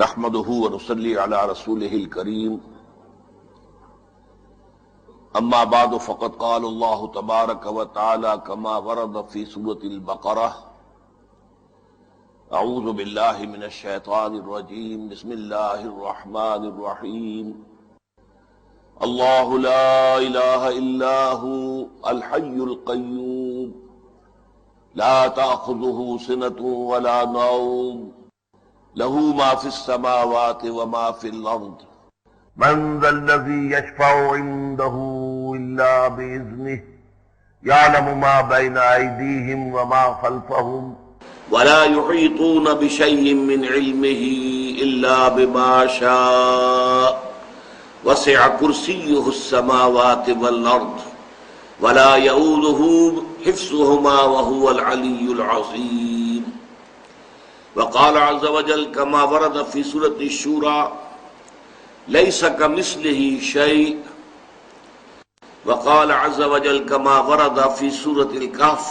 نحمده ونصلي على رسوله الكريم اما بعد فقد قال الله تبارك وتعالى كما ورد في سورة البقرة اعوذ بالله من الشيطان الرجيم بسم الله الرحمن الرحيم الله لا اله الا هو الحي القيوم لا تأخذه سنة ولا نوم له ما في السماوات وما في الأرض من ذا الذي يشفع عنده إلا بإذنه يعلم ما بين أيديهم وما خلفهم ولا يحيطون بشيء من علمه إلا بما شاء وسع كرسيه السماوات والأرض ولا يؤوده حفظهما وهو العلي العظيم وقال عز وجل كما ورد في سورة الشورى ليس كمثله شيء وقال عز وجل كما ورد في سورة الكهف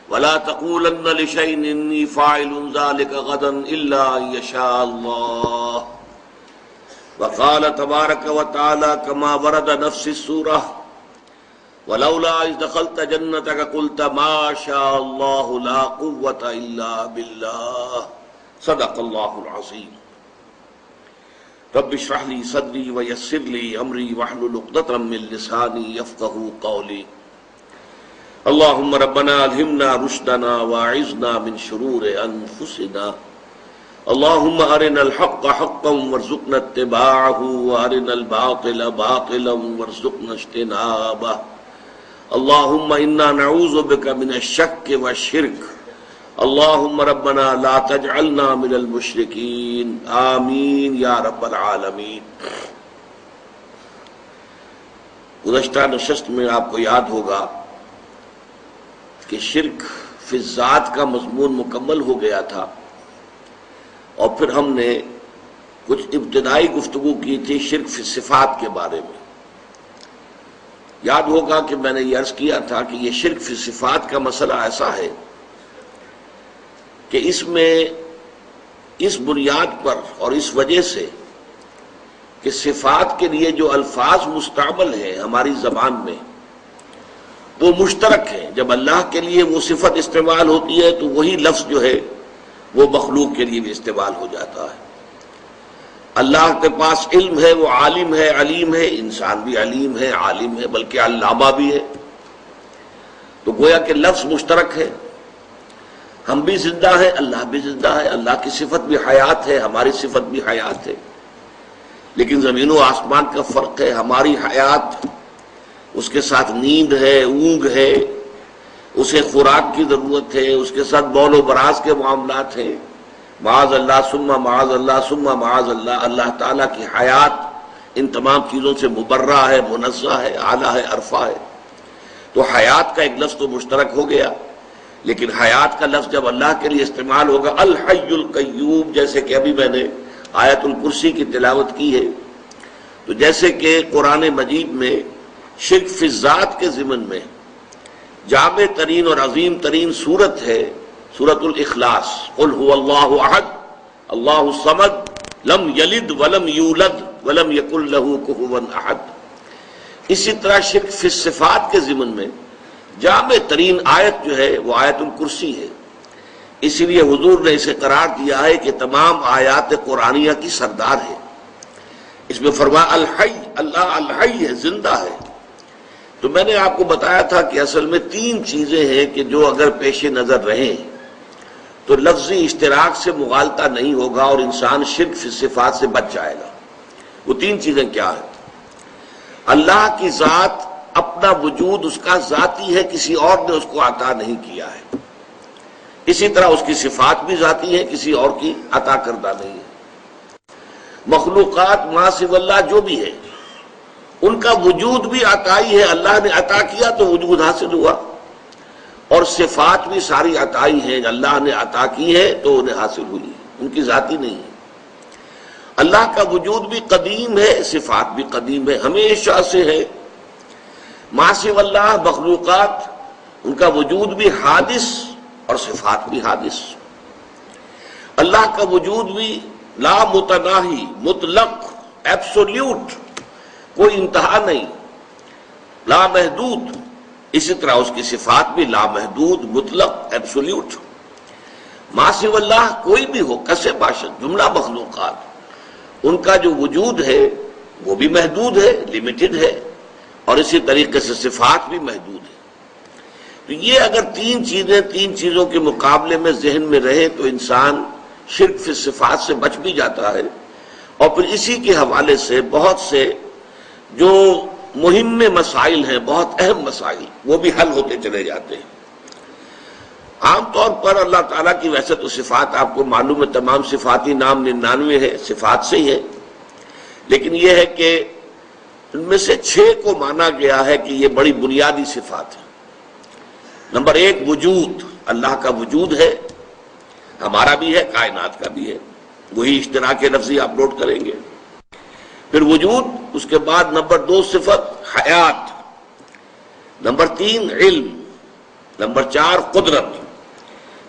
ولا تقولن لشيء إني فاعل ذلك غدا إلا أن يشاء الله وقال تبارك وتعالى كما ورد نفس السورة ولولا إذ دخلت جنتك قلت ما شاء الله لا قوة إلا بالله صدق الله العظيم رب اشرح لي صدري ويسر لي أمري واحلل عقدة من لساني يفقهوا قولي اللهم ربنا ألهمنا رشدنا واعذنا من شرور أنفسنا اللهم أرنا الحق حقا وارزقنا اتباعه وأرنا الباطل باطلا وارزقنا اجتنابه اللهم انا نعوذ بك من الشك والشرك اللهم ربنا لا تجعلنا من المشركين آمین یا رب العالمین۔ گزشتہ نشست میں آپ کو یاد ہوگا کہ شرک فی الذات کا مضمون مکمل ہو گیا تھا، اور پھر ہم نے کچھ ابتدائی گفتگو کی تھی شرک فی الصفات کے بارے میں۔ یاد ہوگا کہ میں نے یہ عرض کیا تھا کہ یہ شرک فی صفات کا مسئلہ ایسا ہے کہ اس میں اس بنیاد پر اور اس وجہ سے کہ صفات کے لیے جو الفاظ مستعمل ہیں ہماری زبان میں وہ مشترک ہیں۔ جب اللہ کے لیے وہ صفت استعمال ہوتی ہے تو وہی لفظ جو ہے وہ مخلوق کے لیے بھی استعمال ہو جاتا ہے۔ اللہ کے پاس علم ہے، وہ عالم ہے، علیم ہے، انسان بھی علیم ہے، عالم ہے، بلکہ علامہ بھی ہے، تو گویا کہ لفظ مشترک ہے۔ ہم بھی زندہ ہیں، اللہ بھی زندہ ہے، اللہ کی صفت بھی حیات ہے، ہماری صفت بھی حیات ہے، لیکن زمین و آسمان کا فرق ہے۔ ہماری حیات اس کے ساتھ نیند ہے، اونگ ہے، اسے خوراک کی ضرورت ہے، اس کے ساتھ بول و براز کے معاملات ہیں، معاذ اللہ ثم معاذ اللہ ثم معاذ اللہ۔ اللہ تعالیٰ کی حیات ان تمام چیزوں سے مبرہ ہے، منزہ ہے، اعلیٰ ہے، عرفہ ہے، تو حیات کا ایک لفظ تو مشترک ہو گیا، لیکن حیات کا لفظ جب اللہ کے لیے استعمال ہوگا الحی القیوم، جیسے کہ ابھی میں نے آیت الکرسی کی تلاوت کی ہے، تو جیسے کہ قرآن مجید میں شرک فی الذات کے ضمن میں جامع ترین اور عظیم ترین صورت ہے سورۃ الاخلاص، قل هو اللہ احد اللہ الصمد لم یلد ولم یولد ولم یکن له کفوا احد۔ اسی طرح شرک فی الصفات کے ضمن میں جامع ترین آیت جو ہے وہ آیت الکرسی ہے، اسی لیے حضور نے اسے قرار دیا ہے کہ تمام آیات قرآنیہ کی سردار ہے۔ اس میں فرمایا الحی، اللہ الحی ہے، زندہ ہے۔ تو میں نے آپ کو بتایا تھا کہ اصل میں تین چیزیں ہیں کہ جو اگر پیش نظر رہیں تو لفظی اشتراک سے مغالطہ نہیں ہوگا اور انسان شرک فی صفات سے بچ جائے گا۔ وہ تین چیزیں کیا ہیں؟ اللہ کی ذات، اپنا وجود اس کا ذاتی ہے، کسی اور نے اس کو عطا نہیں کیا ہے۔ اسی طرح اس کی صفات بھی ذاتی ہیں، کسی اور کی عطا کردہ نہیں ہے۔ مخلوقات ما سوی اللہ جو بھی ہے ان کا وجود بھی عطائی ہے، اللہ نے عطا کیا تو وجود حاصل ہوا، اور صفات بھی ساری عطائی ہیں، اللہ نے عطا کی ہے تو انہیں حاصل ہوئی، ان کی ذاتی نہیں ہے۔ اللہ کا وجود بھی قدیم ہے، صفات بھی قدیم ہے، ہمیشہ سے ہے۔ ما سوی اللہ مخلوقات ان کا وجود بھی حادث اور صفات بھی حادث۔ اللہ کا وجود بھی لا متناہی، مطلق، ایبسولوٹ، کوئی انتہا نہیں، لا محدود. اسی طرح اس کی صفات بھی لا محدود، مطلق، ایبسولوٹ. ما سوی اللہ کوئی بھی ہو، کسے باشد، جملہ مخلوقات، ان کا جو وجود ہے وہ بھی محدود ہے، لمیٹڈ ہے، اور اسی طریقے سے صفات بھی محدود ہے. تو یہ اگر تین چیزوں کے مقابلے میں ذہن میں رہے تو انسان شرک فی صفات سے بچ بھی جاتا ہے، اور پھر اسی کے حوالے سے بہت سے جو مہم مسائل ہیں، بہت اہم مسائل، وہ بھی حل ہوتے چلے جاتے ہیں. عام طور پر اللہ تعالیٰ کی ویسے تو صفات آپ کو معلوم ہے، تمام صفاتی نام 99 ہے، صفات سے ہی ہے، لیکن یہ ہے کہ ان میں سے 6 کو مانا گیا ہے کہ یہ بڑی بنیادی صفات ہے. نمبر 1 وجود، اللہ کا وجود ہے، ہمارا بھی ہے، کائنات کا بھی ہے، وہی اشتراک لفظی آپ نوٹ کریں گے. پھر وجود، اس کے بعد نمبر 2 صفت حیات، نمبر 3 علم، نمبر 4 قدرت،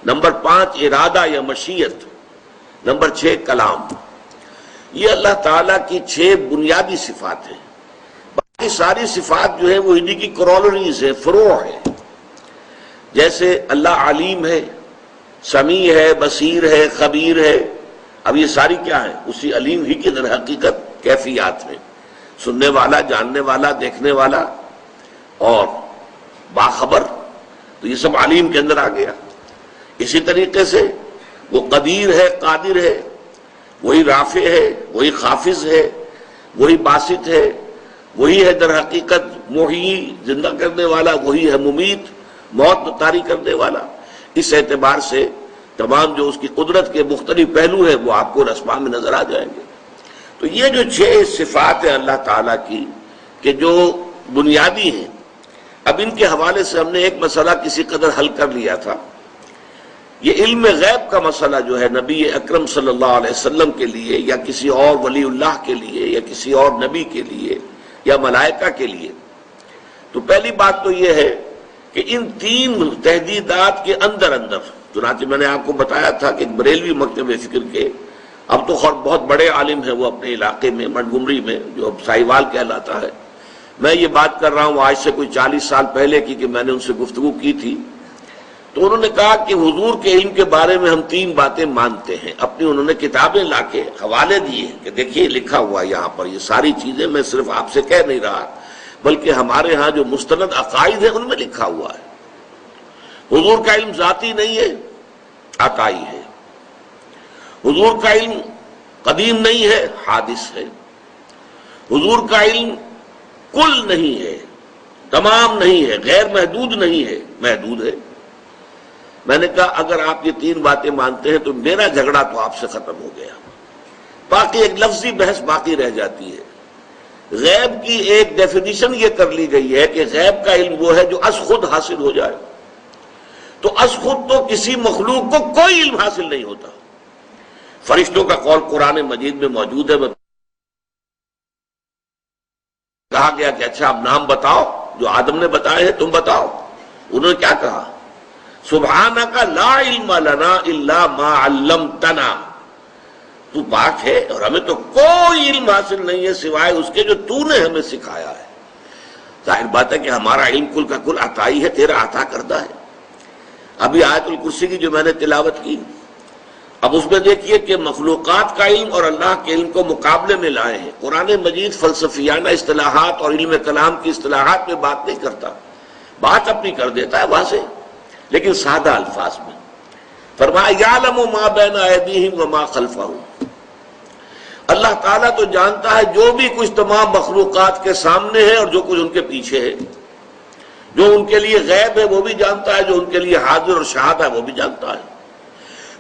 نمبر 5 ارادہ یا مشیت، نمبر 6 کلام. یہ اللہ تعالیٰ کی 6 بنیادی صفات ہیں. باقی ساری صفات جو ہے وہ انہی کی کرولریز ہیں، فروع ہیں. جیسے اللہ علیم ہے، سمیع ہے، بصیر ہے، خبیر ہے. اب یہ ساری کیا ہے؟ اسی علیم ہی کی در حقیقت کیفیات ہیں. سننے والا، جاننے والا، دیکھنے والا اور باخبر، تو یہ سب علیم کے اندر آ گیا. اسی طریقے سے وہ قدیر ہے، قادر ہے، وہی رافع ہے، وہی خافض ہے، وہی باسط ہے، وہی ہے در حقیقت محیی، زندہ کرنے والا، وہی ہے ممیت، موت طاری کرنے والا. اس اعتبار سے تمام جو اس کی قدرت کے مختلف پہلو ہیں وہ آپ کو رسماں میں نظر آ جائیں گے. تو یہ جو 6 صفات ہیں اللہ تعالیٰ کی کہ جو بنیادی ہیں، اب ان کے حوالے سے ہم نے ایک مسئلہ کسی قدر حل کر لیا تھا. یہ علم غیب کا مسئلہ جو ہے نبی اکرم صلی اللہ علیہ وسلم کے لیے یا کسی اور ولی اللہ کے لیے یا کسی اور نبی کے لیے یا ملائکہ کے لیے، تو پہلی بات تو یہ ہے کہ ان 3 تحدیدات کے اندر چنانچہ میں نے آپ کو بتایا تھا کہ ایک بریلوی مکتب فکر کے، اب تو خود بہت بڑے عالم ہیں وہ اپنے علاقے میں، منٹگمری میں، جو اب ساہیوال کہلاتا ہے. میں یہ بات کر رہا ہوں آج سے کوئی 40 سال پہلے کی، کہ میں نے ان سے گفتگو کی تھی. تو انہوں نے کہا کہ حضور کے علم کے بارے میں ہم 3 باتیں مانتے ہیں. اپنی انہوں نے کتابیں لا کے حوالے دیے کہ دیکھیے لکھا ہوا یہاں پر یہ ساری چیزیں، میں صرف آپ سے کہہ نہیں رہا بلکہ ہمارے ہاں جو مستند عقائد ہیں ان میں لکھا ہوا ہے. حضور کا علم ذاتی نہیں ہے، عطائی ہے. حضور کا علم قدیم نہیں ہے، حادث ہے. حضور کا علم کل نہیں ہے، تمام نہیں ہے، غیر محدود نہیں ہے، محدود ہے. میں نے کہا اگر آپ یہ 3 باتیں مانتے ہیں تو میرا جھگڑا تو آپ سے ختم ہو گیا. باقی ایک لفظی بحث باقی رہ جاتی ہے. غیب کی ایک ڈیفینیشن یہ کر لی گئی ہے کہ غیب کا علم وہ ہے جو از خود حاصل ہو جائے. تو از خود تو کسی مخلوق کو کوئی علم حاصل نہیں ہوتا. فرشتوں کا قول قرآن مجید میں موجود ہے. کہا گیا کہ اچھا اب نام بتاؤ جو آدم نے بتائے ہیں، تم بتاؤ. انہوں نے کیا کہا؟ سبحانک لا علم لنا الا ما علمتنا. تو پاک ہے اور ہمیں تو کوئی علم حاصل نہیں ہے سوائے اس کے جو تو نے ہمیں سکھایا ہے. ظاہر بات ہے کہ ہمارا علم کل کا کل عطائی ہے، تیرا عطا کردہ ہے. ابھی آیت الکرسی کی جو میں نے تلاوت کی، اب اس میں دیکھیے کہ مخلوقات کا علم اور اللہ کے علم کو مقابلے میں لائے ہیں. قرآن مجید فلسفیانہ اصطلاحات اور علم کلام کی اصطلاحات میں بات نہیں کرتا، بات اپنی کر دیتا ہے واضح، لیکن سادہ الفاظ میں. فرمایا یعلم ما بین ایدیہم وما خلفہم. اللہ تعالیٰ تو جانتا ہے جو بھی کچھ تمام مخلوقات کے سامنے ہے اور جو کچھ ان کے پیچھے ہے. جو ان کے لیے غیب ہے وہ بھی جانتا ہے، جو ان کے لیے حاضر اور شاہد ہے وہ بھی جانتا ہے.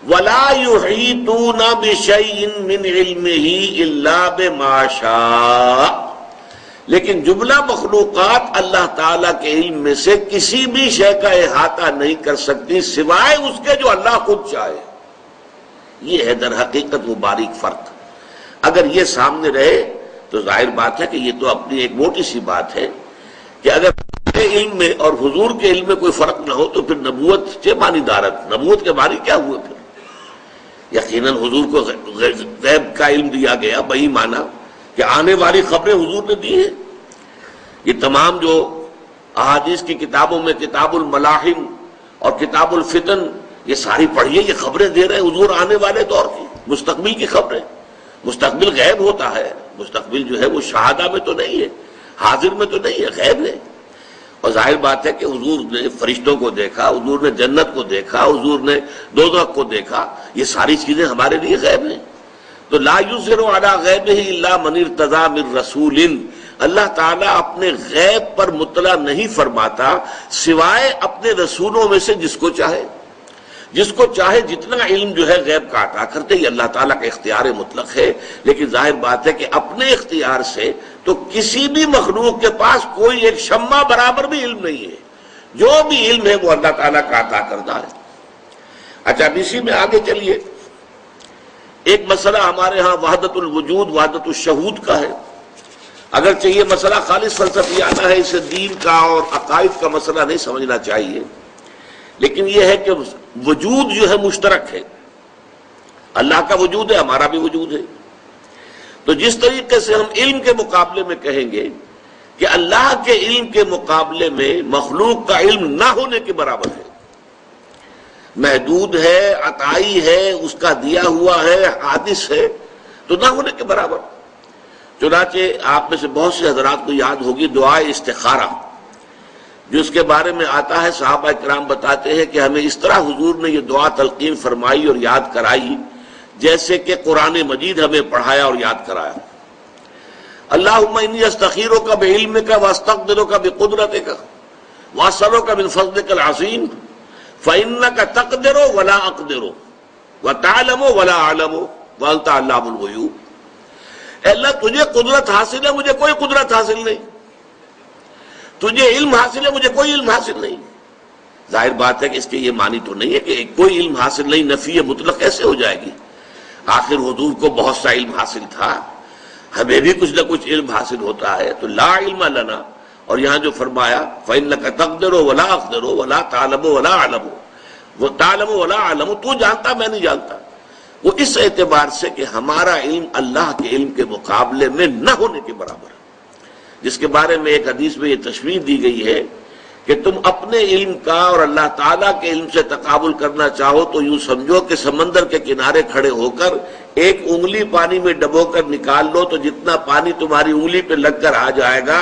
وَلَا يُحِيطُونَ بِشَيْءٍ مِّنْ عِلْمِهِ إِلَّا بِمَا شَاءَ. لیکن جملہ مخلوقات اللہ تعالیٰ کے علم میں سے کسی بھی شے کا احاطہ نہیں کر سکتی سوائے اس کے جو اللہ خود چاہے. یہ ہے در حقیقت وہ باریک فرق. اگر یہ سامنے رہے تو ظاہر بات ہے کہ یہ تو اپنی ایک موٹی سی بات ہے کہ اگر علم میں اور حضور کے علم میں کوئی فرق نہ ہو تو پھر نبوت کے معنی دارت، نبوت کے معنی کیا ہوئے پھر؟ یقیناً حضور کو غیب کا علم دیا گیا، وہی مانا کہ آنے والی خبریں حضور نے دی ہیں۔ یہ تمام جو احادیث کی کتابوں میں کتاب الملاحم اور کتاب الفتن، یہ ساری پڑھیے، یہ خبریں دے رہے ہیں حضور آنے والے دور کی، مستقبل کی خبریں۔ مستقبل غیب ہوتا ہے، مستقبل جو ہے وہ شہادہ میں تو نہیں ہے، حاضر میں تو نہیں ہے، غیب ہے۔ اور ظاہر بات ہے کہ حضور نے فرشتوں کو دیکھا، حضور نے جنت کو دیکھا، حضور نے دوزخ کو دیکھا، یہ ساری چیزیں ہمارے لیے غیب ہیں۔ تو لا یظہر علی غیبہ الا من ارتضی من رسول، اللہ تعالیٰ اپنے غیب پر مطلع نہیں فرماتا سوائے اپنے رسولوں میں سے جس کو چاہے۔ جس کو چاہے جتنا علم جو ہے غیب کا عطا کرتے، یہ اللہ تعالیٰ کا اختیار مطلق ہے، لیکن ظاہر بات ہے کہ اپنے اختیار سے تو کسی بھی مخلوق کے پاس کوئی ایک شمع برابر بھی علم نہیں ہے، جو بھی علم ہے وہ اللہ تعالیٰ کا عطا کردہ ہے۔ اچھا، اب اسی میں آگے چلیے، ایک مسئلہ ہمارے ہاں وحدت الوجود وحدت الشہود کا ہے۔ اگرچہ یہ مسئلہ خالص فلسفیانہ ہے، اسے دین کا اور عقائد کا مسئلہ نہیں سمجھنا چاہیے، لیکن یہ ہے کہ وجود جو ہے مشترک ہے، اللہ کا وجود ہے، ہمارا بھی وجود ہے۔ تو جس طریقے سے ہم علم کے مقابلے میں کہیں گے کہ اللہ کے علم کے مقابلے میں مخلوق کا علم نہ ہونے کے برابر ہے، محدود ہے، عطائی ہے، اس کا دیا ہوا ہے، حادث ہے، تو نہ ہونے کے برابر۔ چنانچہ آپ میں سے بہت سے حضرات کو یاد ہوگی دعائے استخارہ، جو اس کے بارے میں آتا ہے، صحابہ کرام بتاتے ہیں کہ ہمیں اس طرح حضور نے یہ دعا تلقین فرمائی اور یاد کرائی جیسے کہ قرآن مجید ہمیں پڑھایا اور یاد کرایا۔ اللہم انی استخیرک بعلمک واستقدرک بقدرتک واسألک من فضلک العظیم فإنک تقدر ولا اقدر وتعلم ولا اعلم وانت علام الغیوب۔ اے اللہ، تجھے قدرت حاصل ہے، مجھے کوئی قدرت حاصل نہیں، تجھے علم حاصل ہے، مجھے کوئی علم حاصل نہیں۔ ظاہر بات ہے کہ اس کے یہ معنی تو نہیں ہے کہ کوئی علم حاصل نہیں، نفی مطلق کیسے ہو جائے گی؟ آخر حضور کو بہت سا علم حاصل تھا، ہمیں بھی کچھ نہ کچھ علم حاصل ہوتا ہے۔ تو لا علم لنا، اور یہاں جو فرمایا فإنک تقدر ولا اقدر ولا تعلم ولا اعلم، وہ تعلم ولا اعلم، تو جانتا میں نہیں جانتا، وہ اس اعتبار سے کہ ہمارا علم اللہ کے علم کے مقابلے میں نہ ہونے کے برابر ہے، جس کے بارے میں ایک حدیث میں یہ تشریح دی گئی ہے کہ تم اپنے علم کا اور اللہ تعالیٰ کے علم سے تقابل کرنا چاہو تو یوں سمجھو کہ سمندر کے کنارے کھڑے ہو کر ایک انگلی پانی میں ڈبو کر نکال لو تو جتنا پانی تمہاری انگلی پہ لگ کر آ جائے گا،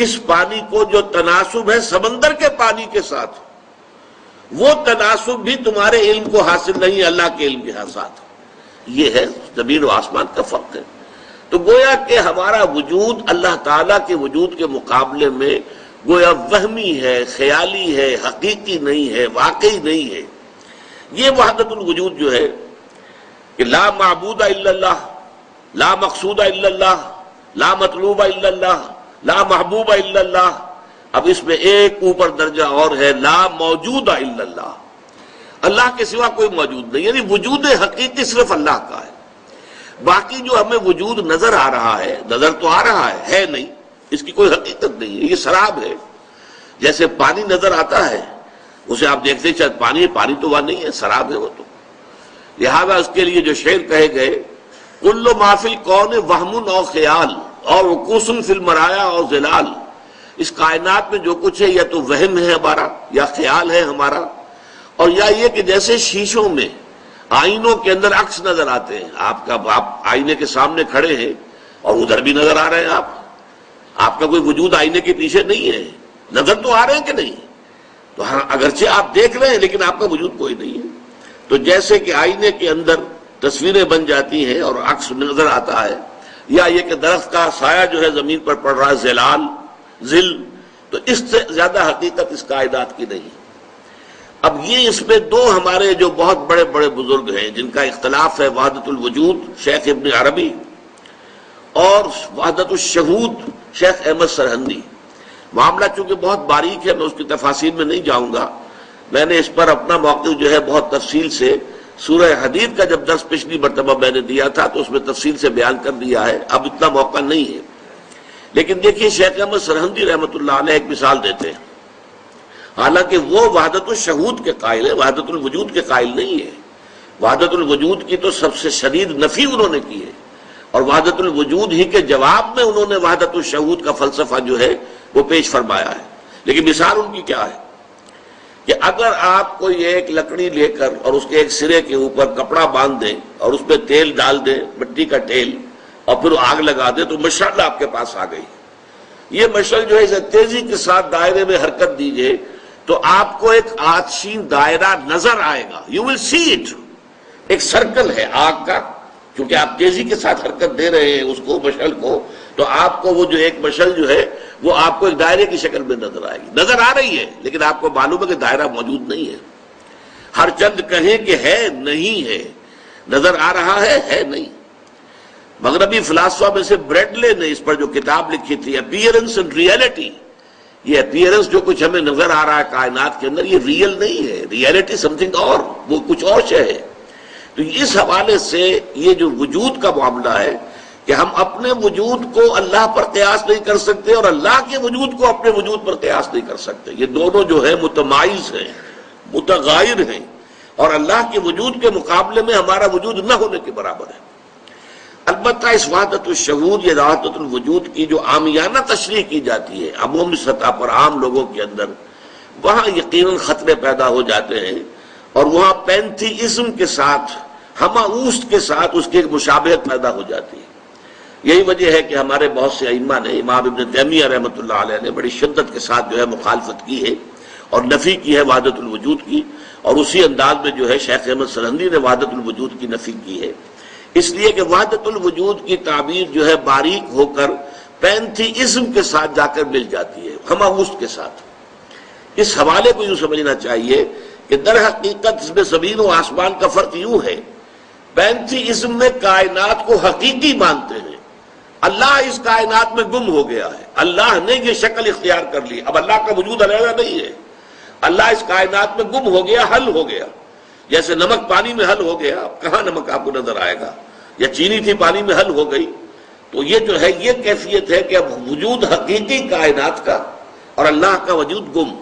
اس پانی کو جو تناسب ہے سمندر کے پانی کے ساتھ، وہ تناسب بھی تمہارے علم کو حاصل نہیں، اللہ کے علم کے ساتھ۔ یہ ہے زمین و آسمان کا فرق ہے۔ تو گویا کہ ہمارا وجود اللہ تعالیٰ کے وجود کے مقابلے میں گویا وہمی ہے، خیالی ہے، حقیقی نہیں ہے، واقعی نہیں ہے۔ یہ وحدت الوجود جو ہے کہ لا معبود الا اللہ، لا مقصود الا اللہ، لا مطلوب الا اللہ، لا محبوب الا اللہ، اب اس میں ایک اوپر درجہ اور ہے، لا موجود الا اللہ، اللہ کے سوا کوئی موجود نہیں، یعنی وجود حقیقی صرف اللہ کا ہے۔ باقی جو ہمیں وجود نظر آ رہا ہے، نظر تو آ رہا ہے نہیں، اس کی کوئی حقیقت نہیں ہے، یہ سراب ہے۔ جیسے پانی نظر آتا ہے، اسے آپ دیکھتے ہیں شاید پانی ہے، پانی تو وہاں نہیں ہے، سراب ہے وہ تو۔ لہذا اس کے لیے جو شعر کہے گئے، کل ما فی الکون وہم او خیال اور رکوس فی المرایا اور ظلال، اس کائنات میں جو کچھ ہے یا تو وہم ہے ہمارا یا خیال ہے ہمارا، اور یا یہ کہ جیسے شیشوں میں آئینوں کے اندر عکس نظر آتے ہیں، آپ آئینے کے سامنے کھڑے ہیں اور ادھر بھی نظر آ رہے ہیں، آپ کا کوئی وجود آئینے کے پیچھے نہیں ہے، نظر تو آ رہے ہیں کہ نہیں؟ تو اگرچہ آپ دیکھ رہے ہیں لیکن آپ کا وجود کوئی نہیں ہے۔ تو جیسے کہ آئینے کے اندر تصویریں بن جاتی ہیں اور عکس نظر آتا ہے، یا یہ کہ درخت کا سایہ جو ہے زمین پر پڑ رہا ہے، ظلال ظل، تو اس سے زیادہ حقیقت اس کائنات کی نہیں۔ اب یہ اس میں دو ہمارے جو بہت بڑے بڑے بزرگ ہیں جن کا اختلاف ہے، وحدت الوجود شیخ ابن عربی اور وحدت الشہود شیخ احمد سرہندی۔ معاملہ چونکہ بہت باریک ہے، میں اس کی تفاصیل میں نہیں جاؤں گا، میں نے اس پر اپنا موقف جو ہے بہت تفصیل سے سورہ حدید کا جب درس پچھلی مرتبہ میں نے دیا تھا تو اس میں تفصیل سے بیان کر دیا ہے، اب اتنا موقع نہیں ہے۔ لیکن دیکھیے شیخ احمد سرہندی رحمۃ اللہ علیہ ایک مثال دیتے ہیں، حالانکہ وہ وحدت الشہود کے قائل ہے، وحدت الوجود کے قائل نہیں ہے، وحدت الوجود کی تو سب سے شدید نفی انہوں نے کی ہے، اور وحدت الوجود ہی کے جواب میں انہوں نے وحدت الشہود کا فلسفہ جو ہے وہ پیش فرمایا ہے۔ لیکن مثال ان کی کیا ہے کہ اگر آپ کوئی ایک لکڑی لے کر اور اس کے ایک سرے کے اوپر کپڑا باندھ دیں اور اس پہ تیل ڈال دیں، مٹی کا تیل، اور پھر آگ لگا دیں تو مشعل آپ کے پاس آ گئی۔ یہ مشعل جو ہے اسے تیزی کے ساتھ دائرے میں حرکت دیجئے تو آپ کو ایک آتشین دائرہ نظر آئے گا، یو ول سی اٹ، ایک سرکل ہے آگ کا، کیونکہ آپ تیزی کے ساتھ حرکت دے رہے ہیں اس کو، مشعل کو، تو آپ کو وہ جو ایک مشعل جو ہے وہ آپ کو ایک دائرے کی شکل میں نظر آئے گی، نظر آ رہی ہے لیکن آپ کو معلوم ہے کہ دائرہ موجود نہیں ہے۔ ہر چند کہیں کہ ہے نہیں ہے، نظر آ رہا ہے نہیں۔ مغربی فلاسفہ میں سے بریڈلے نے اس پر جو کتاب لکھی تھی اپیئرنس اینڈ ریئلٹی، یہ اپیئرنس جو کچھ ہمیں نظر آ رہا ہے کائنات کے اندر، یہ ریئل نہیں ہے، ریئلٹی سم تھنگ اور، وہ کچھ اور شے ہے۔ تو اس حوالے سے یہ جو وجود کا معاملہ ہے کہ ہم اپنے وجود کو اللہ پر قیاس نہیں کر سکتے اور اللہ کے وجود کو اپنے وجود پر قیاس نہیں کر سکتے، یہ دونوں جو ہے متمائز ہیں، متغائر ہیں، اور اللہ کے وجود کے مقابلے میں ہمارا وجود نہ ہونے کے برابر ہے۔ البتہ اس وحدت الشہود یا وحدت الوجود کی جو عامیانہ تشریح کی جاتی ہے عمومی سطح پر عام لوگوں کے اندر، وہاں یقیناً خطرے پیدا ہو جاتے ہیں، اور وہاں پینتھیزم کے ساتھ، ہماوست کے ساتھ اس کی ایک مشابہت پیدا ہو جاتی ہے۔ یہی وجہ ہے کہ ہمارے بہت سے ائمہ نے، امام ابن تیمیہ رحمۃ اللہ علیہ نے بڑی شدت کے ساتھ جو ہے مخالفت کی ہے اور نفی کی ہے وحدت الوجود کی، اور اسی انداز میں جو ہے شیخ احمد سرہندی نے وحدت الوجود کی نفی کی ہے، اس لیے کہ وحدت الوجود کی تعبیر جو ہے باریک ہو کر پینتھیزم کے ساتھ جا کر مل جاتی ہے، ہماوست کے ساتھ۔ اس حوالے کو یوں سمجھنا چاہیے کہ در حقیقت اس میں زمین و آسمان کا فرق یوں ہے، پینتھیزم میں کائنات کو حقیقی مانتے ہیں، اللہ اس کائنات میں گم ہو گیا ہے، اللہ نے یہ شکل اختیار کر لی، اب اللہ کا وجود علیحدہ نہیں ہے، اللہ اس کائنات میں گم ہو گیا، حل ہو گیا، جیسے نمک پانی میں حل ہو گیا، اب کہاں نمک آپ کو نظر آئے گا، یا چینی تھی پانی میں حل ہو گئی۔ تو یہ جو ہے یہ کیفیت ہے کہ اب وجود حقیقی کائنات کا اور اللہ کا وجود گم،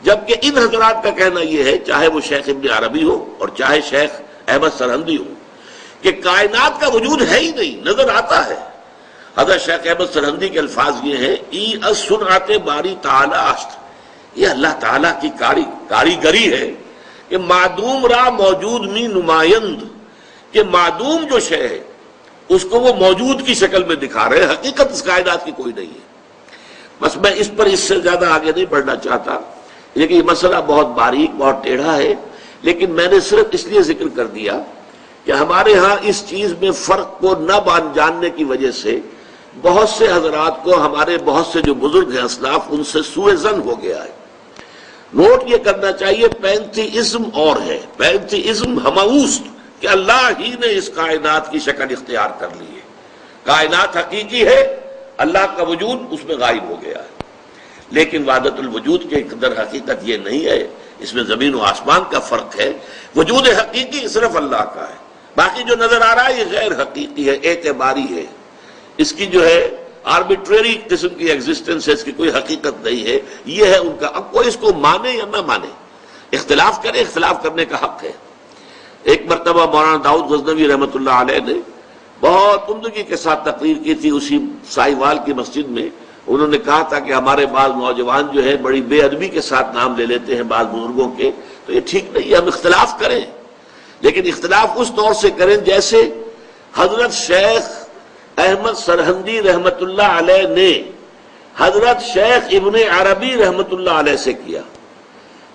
جبکہ ان حضرات کا کہنا یہ ہے، چاہے وہ شیخ ابن عربی ہو اور چاہے شیخ احمد سرہندی ہو، کہ کائنات کا وجود ہے ہی نہیں، نظر آتا ہے۔ حضرت شیخ احمد سرہندی کے الفاظ یہ ہیں، ای الصنعت باری تعالی است، یہ اللہ تعالیٰ کی کاریگری ہے کہ معدوم را موجود می نمائند، کہ معدوم جو شے ہے اس کو وہ موجود کی شکل میں دکھا رہے ہیں، حقیقت اس کائنات کی کوئی نہیں ہے۔ بس میں اس پر اس سے زیادہ آگے نہیں بڑھنا چاہتا، لیکن یہ مسئلہ بہت باریک، بہت ٹیڑھا ہے، لیکن میں نے صرف اس لیے ذکر کر دیا کہ ہمارے ہاں اس چیز میں فرق کو نہ جاننے کی وجہ سے بہت سے حضرات کو، ہمارے بہت سے جو بزرگ ہیں اسلاف، ان سے سوء ظن ہو گیا ہے۔ نوٹ یہ کرنا چاہیے، پینتھیزم اور ہے، پینتھیزم ہماوست، کہ اللہ ہی نے اس کائنات کی شکل اختیار کر لی ہے، کائنات حقیقی ہے، اللہ کا وجود اس میں غائب ہو گیا ہے۔ لیکن وحدت الوجود کے در حقیقت یہ نہیں ہے، اس میں زمین و آسمان کا فرق ہے، وجود حقیقی صرف اللہ کا ہے، باقی جو نظر آ رہا ہے یہ غیر حقیقی ہے، اعتباری ہے، اس کی جو ہے آربیٹریری قسم کی ایگزسٹنس ہے، اس کی کوئی حقیقت نہیں ہے۔ یہ ہے ان کا، اب کوئی اس کو مانے یا نہ مانے، اختلاف کرے، اختلاف کرنے کا حق ہے۔ ایک مرتبہ مولانا داؤد غزنوی رحمۃ اللہ علیہ نے بہت عمدگی کے ساتھ تقریر کی تھی اسی سائیوال کی مسجد میں۔ انہوں نے کہا تھا کہ ہمارے بعض نوجوان جو ہے بڑی بے ادبی کے ساتھ نام لے لیتے ہیں بعض بزرگوں کے، تو یہ ٹھیک نہیں ہے، ہم اختلاف کریں، لیکن اختلاف اس طور سے کریں جیسے حضرت شیخ احمد سرہندی رحمۃ اللہ علیہ نے حضرت شیخ ابن عربی رحمۃ اللہ علیہ سے کیا۔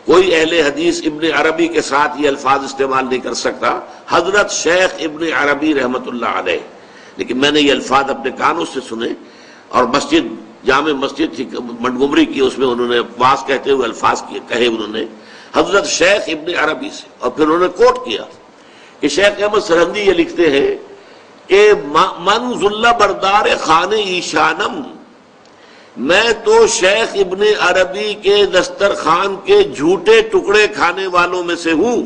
کوئی اہل حدیث ابن عربی کے ساتھ یہ الفاظ استعمال نہیں کر سکتا، حضرت شیخ ابن عربی رحمۃ اللہ علیہ، لیکن میں نے یہ الفاظ اپنے کانوں سے سنے، اور مسجد، جامع مسجد تھی منٹگومری کی، اس میں انہوں نے واز کہتے ہوئے الفاظ کہے انہوں نے حضرت شیخ ابن عربی سے، اور پھر انہوں نے کوٹ کیا کہ شیخ احمد سرہندی یہ لکھتے ہیں کہ من ذل بردار خان ایشانم، میں تو شیخ ابن عربی کے دسترخوان کے جھوٹے ٹکڑے کھانے والوں میں سے ہوں۔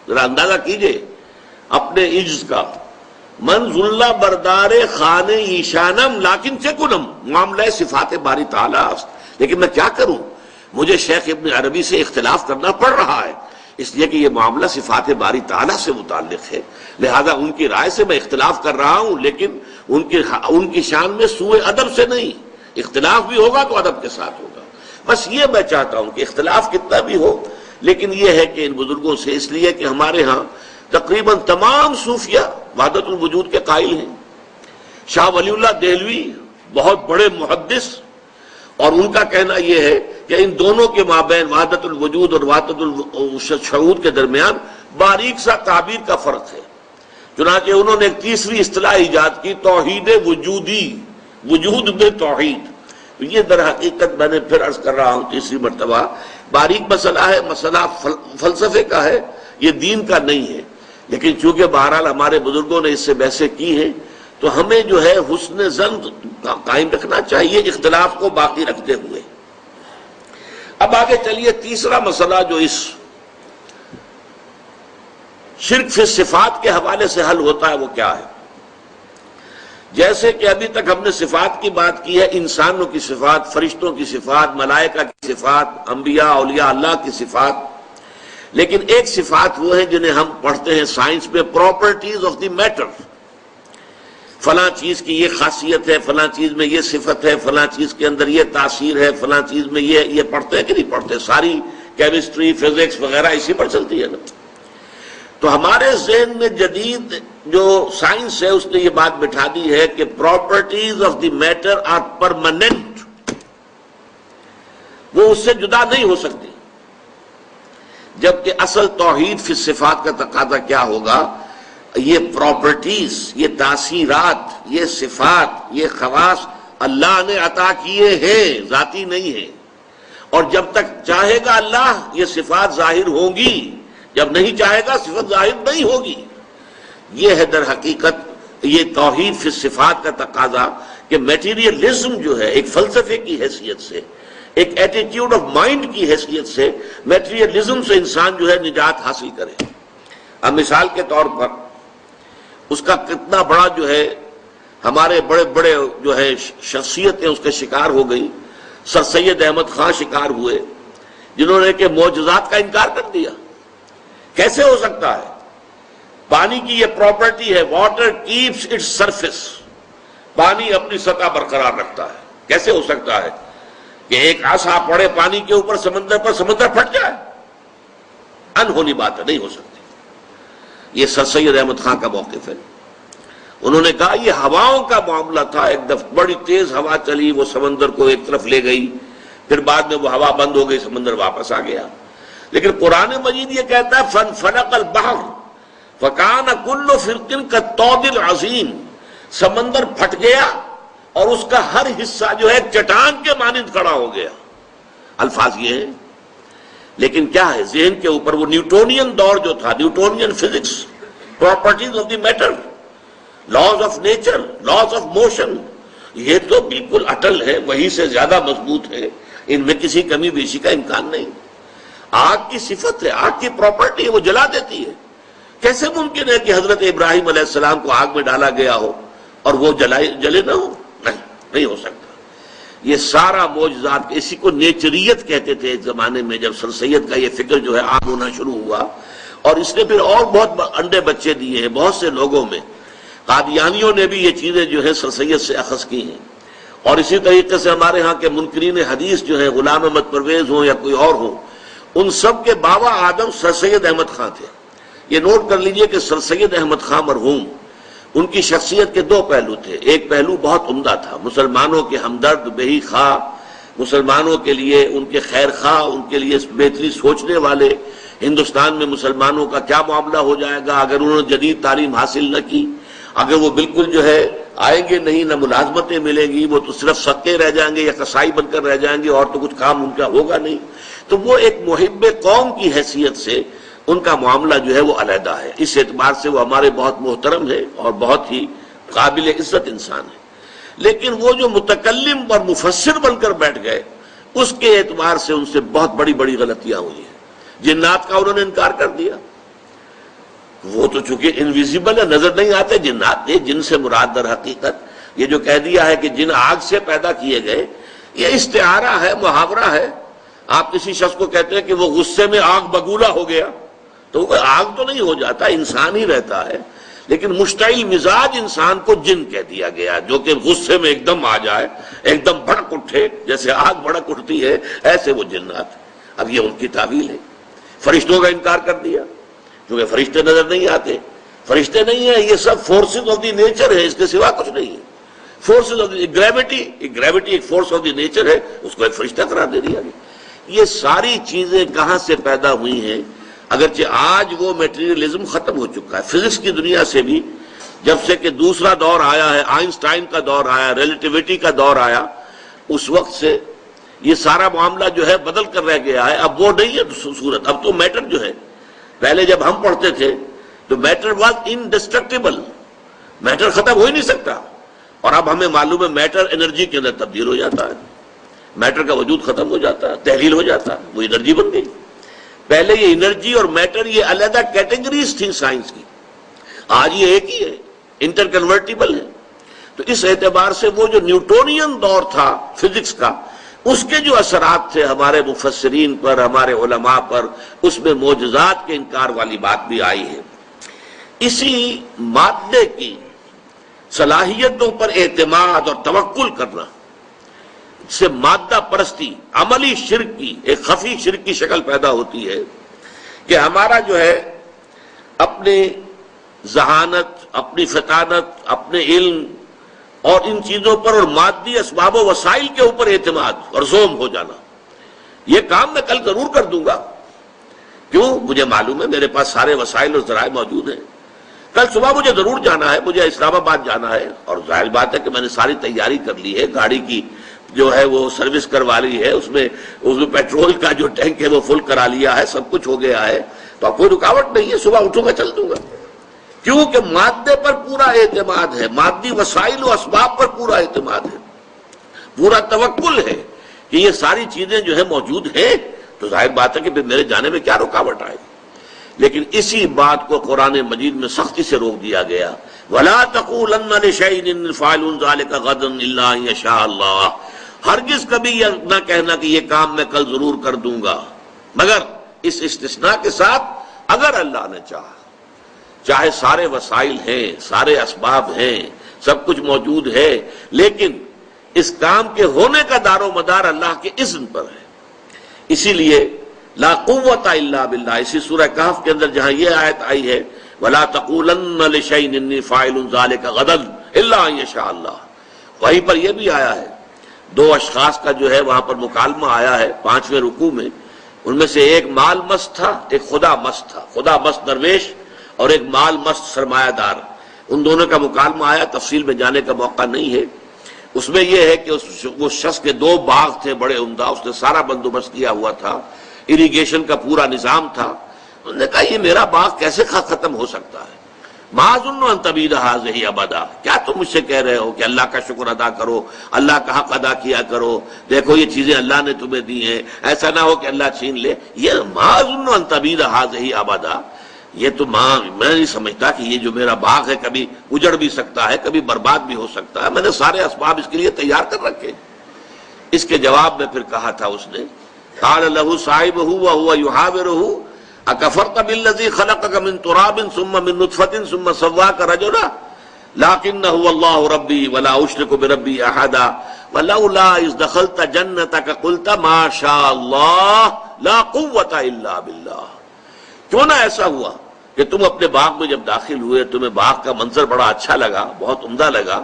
ذرا اندازہ کیجئے اپنے عجز کا، من ذل بردار خان ایشانم لیکن چکنم، معاملہ صفات باری تعالیٰ، لیکن میں کیا کروں، مجھے شیخ ابن عربی سے اختلاف کرنا پڑ رہا ہے، اس لیے کہ یہ معاملہ صفات باری تعالیٰ سے متعلق ہے، لہذا ان کی رائے سے میں اختلاف کر رہا ہوں، لیکن ان کی شان میں سوء ادب سے نہیں، اختلاف بھی ہوگا تو ادب کے ساتھ ہوگا۔ بس یہ میں چاہتا ہوں کہ اختلاف کتنا بھی ہو، لیکن یہ ہے کہ ان بزرگوں سے، اس لیے کہ ہمارے ہاں تقریباً تمام صوفیہ وحدت الوجود کے قائل ہیں۔ شاہ ولی اللہ دہلوی بہت بڑے محدث، اور ان کا کہنا یہ ہے کہ ان دونوں کے مابین وحدت الوجود اور وحدت الشعور کے درمیان باریک سا تعبیر کا فرق ہے۔ چنانچہ انہوں نے ایک تیسری اصطلاح ایجاد کی، توحید وجودی، وجود میں توحید۔ یہ در حقیقت میں نے پھر عرض کر رہا ہوں تیسری مرتبہ، باریک مسئلہ ہے، مسئلہ فلسفے کا ہے، یہ دین کا نہیں ہے، لیکن چونکہ بہرحال ہمارے بزرگوں نے اس سے بحثیں کی ہیں تو ہمیں جو ہے حسن ظن قائم رکھنا چاہیے اختلاف کو باقی رکھتے ہوئے۔ اب آگے چلیے، تیسرا مسئلہ جو اس شرک فی صفات کے حوالے سے حل ہوتا ہے وہ کیا ہے؟ جیسے کہ ابھی تک ہم نے صفات کی بات کی ہے، انسانوں کی صفات، فرشتوں کی صفات، ملائکہ کی صفات، انبیاء اولیاء اللہ کی صفات، لیکن ایک صفات وہ ہیں جنہیں ہم پڑھتے ہیں سائنس میں، پراپرٹیز آف دی میٹر۔ فلاں چیز کی یہ خاصیت ہے، فلاں چیز میں یہ صفت ہے، فلاں چیز کے اندر یہ تاثیر ہے، فلاں چیز میں یہ پڑھتے ہیں کہ نہیں پڑھتے؟ ساری کیمسٹری، فزکس وغیرہ اسی پر چلتی ہے نا۔ تو ہمارے ذہن میں جدید جو سائنس ہے اس نے یہ بات بٹھا دی ہے کہ properties of the matter are permanent, وہ اس سے جدا نہیں ہو سکتی، جبکہ اصل توحید فی صفات کا تقاضا کیا ہوگا؟ یہ پراپرٹیز، یہ تاثیرات، یہ صفات، یہ خواص اللہ نے عطا کیے ہیں، ذاتی نہیں ہیں، اور جب تک چاہے گا اللہ یہ صفات ظاہر ہوں گی، جب نہیں چاہے گا صفت ظاہر نہیں ہوگی۔ یہ ہے در حقیقت یہ توحید فی صفات کا تقاضا کہ میٹیریلزم جو ہے ایک فلسفے کی حیثیت سے، ایک ایٹیٹیوڈ آف مائنڈ کی حیثیت سے، میٹیریلزم سے انسان جو ہے نجات حاصل کرے۔ اب مثال کے طور پر اس کا کتنا بڑا جو ہے ہمارے بڑے بڑے جو ہے شخصیتیں اس کے شکار ہو گئی۔ سر سید احمد خان شکار ہوئے جنہوں نے کہ معجزات کا انکار کر دیا۔ کیسے ہو سکتا ہے؟ پانی کی یہ پراپرٹی ہے، واٹر کیپس اٹس سرفیس، پانی اپنی سطح برقرار رکھتا ہے۔ کیسے ہو سکتا ہے کہ ایک عصا پڑے پانی کے اوپر سمندر پر، سمندر پھٹ جائے؟ انہونی بات ہے، نہیں ہو سکتی۔ یہ سر سید احمد خان کا موقف ہے۔ انہوں نے کہا یہ ہواؤں کا معاملہ تھا، ایک دفعہ بڑی تیز ہوا چلی، وہ سمندر کو ایک طرف لے گئی، پھر بعد میں وہ ہوا بند ہو گئی، سمندر واپس آ گیا۔ لیکن قرآن مجید یہ کہتا ہے فَانْفَلَقَ الْبَحْرُ فَكَانَ كُلُّ فِرْقٍ كَالطَّوْدِ الْعَظِيمِ، سمندر پھٹ گیا اور اس کا ہر حصہ جو ہے چٹان کے مانند کھڑا ہو گیا۔ الفاظ یہ ہیں، لیکن کیا ہے ذہن کے اوپر وہ نیوٹونین دور جو تھا، Newtonian physics, properties of the metre, laws of nature, laws of motion, یہ تو بالکل اٹل ہے، وہی سے زیادہ مضبوط ہے، ان میں کسی کمی بیشی کا امکان نہیں۔ آگ کی صفت ہے، آگ کی پراپرٹی ہے، وہ جلا دیتی ہے۔ کیسے ممکن ہے کہ حضرت ابراہیم علیہ السلام کو آگ میں ڈالا گیا ہو اور وہ جلے نہ ہو؟ نہیں ہو سکتا۔ یہ سارا معجزات، اسی کو نیچریت کہتے تھے ایک زمانے میں، جب سر سید کا یہ فکر جو ہے عام ہونا شروع ہوا، اور اس نے پھر اور بہت انڈے بچے دیے ہیں بہت سے لوگوں میں۔ قادیانیوں نے بھی یہ چیزیں جو ہے سر سید سے اخذ کی ہیں، اور اسی طریقے سے ہمارے ہاں کے منکرین حدیث جو ہیں، غلام احمد پرویز ہوں یا کوئی اور ہوں، ان سب کے بابا آدم سر سید احمد خان تھے۔ یہ نوٹ کر لیجئے کہ سر سید احمد خان مرحوم، ان کی شخصیت کے دو پہلو تھے۔ ایک پہلو بہت عمدہ تھا، مسلمانوں کے ہمدرد، بہی خواہ، مسلمانوں کے لیے ان کے خیر خواہ، ان کے لیے بہتری سوچنے والے۔ ہندوستان میں مسلمانوں کا کیا معاملہ ہو جائے گا اگر انہوں نے جدید تعلیم حاصل نہ کی، اگر وہ بالکل جو ہے آئیں گے نہیں، نہ ملازمتیں ملیں گی، وہ تو صرف سکے رہ جائیں گے یا قصائی بن کر رہ جائیں گے، اور تو کچھ کام ان کا ہوگا نہیں۔ تو وہ ایک محب قوم کی حیثیت سے ان کا معاملہ جو ہے وہ علیحدہ ہے۔ اس اعتبار سے وہ ہمارے بہت محترم ہے اور بہت ہی قابل عزت انسان ہے۔ لیکن وہ جو متکلم اور مفسر بن کر بیٹھ گئے، اس کے اعتبار سے ان سے بہت بڑی بڑی غلطیاں ہوئی ہیں۔ جنات کا انہوں نے انکار کر دیا۔ وہ تو چونکہ انویزیبل ہے، نظر نہیں آتے جنات، جن سے مراد در حقیقت یہ جو کہہ دیا ہے کہ جن آگ سے پیدا کیے گئے، یہ استعارہ ہے، محاورہ ہے۔ آپ کسی شخص کو کہتے ہیں کہ وہ غصے میں آگ بگولا ہو گیا، تو وہ آگ تو نہیں ہو جاتا، انسان ہی رہتا ہے، لیکن مشتعل مزاج انسان کو جن کہہ دیا گیا، جو کہ غصے میں ایک دم آ جائے، ایک دم بھڑک اٹھے، جیسے آگ بھڑک اٹھتی ہے ایسے وہ جنات۔ اب یہ ان کی تعویل ہے۔ فرشتوں کا انکار کر دیا، کیونکہ فرشتے نظر نہیں آتے، فرشتے نہیں ہیں، یہ سب فورسز آف دی نیچر ہے، اس کے سوا کچھ نہیں ہے۔ فورسز آف دی گریوٹی ایک فورس آف دی نیچر ہے، اس کو ایک فرشتہ قرار دے دیا گیا۔ یہ ساری چیزیں کہاں سے پیدا ہوئی ہیں؟ اگرچہ آج وہ میٹیریلزم ختم ہو چکا ہے، فزکس کی دنیا سے بھی جب سے کہ دوسرا دور آیا ہے، آئنسٹائن کا دور آیا، ریلیٹیوٹی کا دور آیا، اس وقت سے یہ سارا معاملہ جو ہے بدل کر رہ گیا ہے۔ اب وہ نہیں ہے صورت، اب تو میٹر جو ہے، پہلے جب ہم پڑھتے تھے تو میٹر واز انڈسٹرکٹیبل، میٹر ختم ہو ہی نہیں سکتا، اور اب ہمیں معلوم ہے میٹر انرجی کے اندر تبدیل ہو جاتا ہے، میٹر کا وجود ختم ہو جاتا ہے، تحلیل ہو جاتا ہے، وہ انرجی بن گئی۔ پہلے یہ انرجی اور میٹر یہ علیحدہ کیٹیگریز تھی سائنس کی، آج یہ ایک ہی ہے، انٹر کنورٹیبل ہے۔ تو اس اعتبار سے وہ جو نیوٹونین دور تھا فزکس کا، اس کے جو اثرات تھے ہمارے مفسرین پر، ہمارے علماء پر، اس میں معجزات کے انکار والی بات بھی آئی ہے۔ اسی مادے کی صلاحیتوں پر اعتماد اور توکل کرنا سے مادہ پرستی، عملی شرک کی ایک خفی شرک کی شکل پیدا ہوتی ہے کہ ہمارا جو ہے اپنی ذہانت، اپنی فطانت، اپنے علم اور ان چیزوں پر اور مادی اسباب و وسائل کے اوپر اعتماد اور زوم ہو جانا، یہ کام میں کل ضرور کر دوں گا، کیوں؟ مجھے معلوم ہے میرے پاس سارے وسائل اور ذرائع موجود ہیں، کل صبح مجھے ضرور جانا ہے، مجھے اسلام آباد جانا ہے، اور ظاہر بات ہے کہ میں نے ساری تیاری کر لی ہے، گاڑی کی جو ہے وہ سروس کروا لی ہے، اس میں پیٹرول کا جو ٹینک ہے وہ فل کرا لیا ہے، سب کچھ ہو گیا ہے، تو اب کوئی رکاوٹ نہیں ہے، صبح اٹھوں گا چل دوں گا، کیونکہ مادے پر پورا اعتماد ہے، مادی وسائل و اسباب پر پورا اعتماد ہے، پورا توکل ہے کہ یہ ساری چیزیں جو ہے موجود ہیں، تو ظاہر بات ہے کہ پھر میرے جانے میں کیا رکاوٹ آئے گی۔ لیکن اسی بات کو قرآن مجید میں سختی سے روک دیا گیا، وَلَا تَقُولَنَّ لِشَيْءٍ إِنِّي فَاعِلٌ ذَلِكَ غَدًا إِلَّا أَن يَشَاءَ اللَّهُ، ہرگز کبھی یہ نہ کہنا کہ یہ کام میں کل ضرور کر دوں گا، مگر اس استثناء کے ساتھ اگر اللہ نے چاہا، چاہے سارے وسائل ہیں، سارے اسباب ہیں، سب کچھ موجود ہے، لیکن اس کام کے ہونے کا دار و مدار اللہ کے اذن پر ہے۔ اسی لیے لا قوت الا باللہ، اسی سورہ کہف کے اندر جہاں یہ آیت آئی ہے وَلَا تَقُولَنَّ لِشَيْءٍ إِنِّي فَاعِلٌ ذَلِكَ غَدًا إِلَّا أَن يَشَاءَ اللَّهُ، وہیں پر یہ بھی آیا ہے، دو اشخاص کا جو ہے وہاں پر مکالمہ آیا ہے 5ویں رکوع میں، ان میں سے ایک مال مست تھا، ایک خدا مست تھا، خدا مست درویش اور ایک مال مست سرمایہ دار، ان دونوں کا مکالمہ آیا، تفصیل میں جانے کا موقع نہیں ہے۔ اس میں یہ ہے کہ وہ شخص کے 2 باغ تھے بڑے عمدہ، اس نے سارا بندوبست کیا ہوا تھا، اریگیشن کا پورا نظام تھا، انہوں نے کہا یہ میرا باغ کیسے ختم ہو سکتا ہے، ما ظن ان تبید ھذہ ابدا، کیا تم مجھ سے کہہ رہے ہو کہ اللہ کا شکر ادا کرو، اللہ کا حق ادا کیا کرو، دیکھو یہ چیزیں اللہ نے تمہیں دی ہیں، ایسا نہ ہو کہ اللہ چھین لے، یہ ما ظن ان تبید ھذہ ابدا، یہ تو میں نہیں سمجھتا کہ یہ جو میرا باغ ہے کبھی اجڑ بھی سکتا ہے، کبھی برباد بھی ہو سکتا ہے، میں نے سارے اسباب اس کے لیے تیار کر رکھے۔ اس کے جواب میں پھر کہا تھا اس نے، قال له صاحبه وهو يحاوره اكفرت بالذي خلقك من تراب ثم من نطفة ثم سواك رجلا لكن هو الله ربي ولا اشرك بربي احدا ولولا اذ دخلت جنتك قلت ما شاء الله لا قوة الا بالله، کیوں نہ ایسا ہوا کہ تم اپنے باغ میں جب داخل ہوئے تمہیں باغ کا منظر بڑا اچھا لگا، بہت عمدہ لگا،